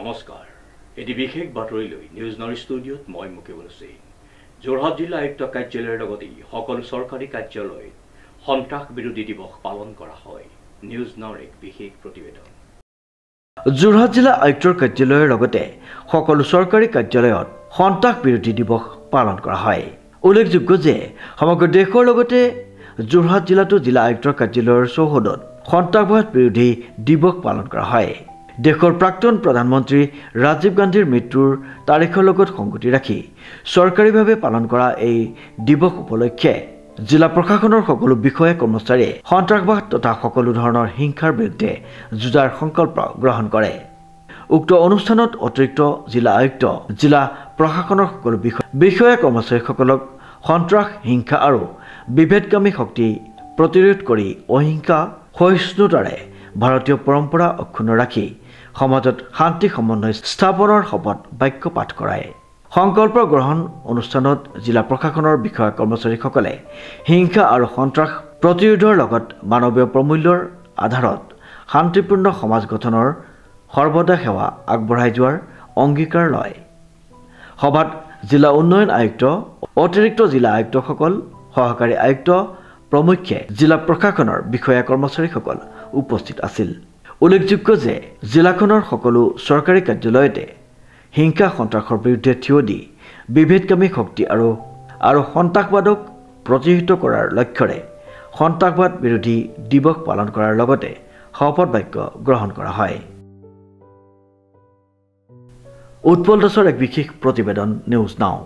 নমস্কাৰ এটি বিশেষ বাতৰি লৈ নিউজ নাওৰ ষ্টুডিঅ'ত মই মুকেবুল হুছেইন যোৰহাট জিলা আয়ুক্ত কাৰ্যালয়ৰ লগতে সকলো চৰকাৰী কাৰ্যালয়ত সন্ত্ৰাস বিৰোধী দিৱস পালন কৰা হয় নিউজ নাওৰ এক বিশেষ প্ৰতিবেদন যোৰহাট জিলা আয়ুক্তৰ কাৰ্যালয়ৰ লগতে সকলো চৰকাৰী কাৰ্যালয়ত সন্ত্ৰাস বিৰোধী দিৱস পালন কৰা হয় উল্লেখযোগ্য যে সমগ্ৰ দেশৰ লগতে যোৰহাট জিলাতো জিলা আয়ুক্তৰ কাৰ্যালয়ৰ চৌহদত সন্ত্ৰাসবাদ বিৰোধী দিৱস পালন কৰা হয় দেশৰ প্ৰাক্তন প্ৰধানমন্ত্ৰী ৰাজীৱ গান্ধীৰ মৃত্যুৰ তাৰিখৰ লগত সংগতি ৰাখি চৰকাৰীভাৱে পালন কৰা এই দিৱস উপলক্ষে জিলা প্ৰশাসনৰ সকলো বিষয়া কৰ্মচাৰীয়ে সন্ত্ৰাসবাদ তথা সকলো ধৰণৰ হিংসাৰ বিৰুদ্ধে যুঁজাৰ সংকল্প গ্ৰহণ কৰে উক্ত অনুষ্ঠানত অতিৰিক্ত জিলা আয়ুক্ত জিলা প্ৰশাসনৰ সকলো বিষয়া কৰ্মচাৰীসকলক সন্ত্ৰাস হিংসা আৰু বিভেদকামী শক্তি প্ৰতিৰোধ কৰি অহিংসা সহিষ্ণুতাৰে ভাৰতীয় পৰম্পৰা অক্ষুণ্ণ ৰাখি সমাজত শান্তি সমন্বয় স্থাপনৰ শপত বাক্য পাঠ কৰায় সংকল্প গ্ৰহণ অনুষ্ঠানত জিলা প্ৰশাসনৰ বিষয়া কৰ্মচাৰীসকলে হিংসা আৰু সন্ত্ৰাস প্ৰতিৰোধৰ লগত মানৱীয় প্ৰমূল্যৰ আধাৰত শান্তিপূৰ্ণ সমাজ গঠনৰ সৰ্বদা সেৱা আগবঢ়াই যোৱাৰ অংগীকাৰ লয় সভাত জিলা উন্নয়ন আয়ুক্ত অতিৰিক্ত জিলা আয়ুক্তসকল সহকাৰী আয়ুক্ত প্ৰমুখ্যে জিলা প্ৰশাসনৰ বিষয়া কৰ্মচাৰীসকল উপস্থিত আছিল উল্লেখযোগ্য যে জিলাখনৰ সকলো চৰকাৰী কাৰ্যালয়তে হিংসা সন্ত্ৰাসৰ বিৰুদ্ধে থিয় দি বিভেদকামী শক্তি আৰু সন্ত্ৰাসবাদক প্ৰতিহত কৰাৰ লক্ষ্যৰে সন্ত্ৰাসবাদ বিৰোধী দিৱস পালন কৰাৰ লগতে শপত বাক্য গ্ৰহণ কৰা হয় উৎপল দাসৰ এক বিশেষ প্ৰতিবেদন নিউজ নাও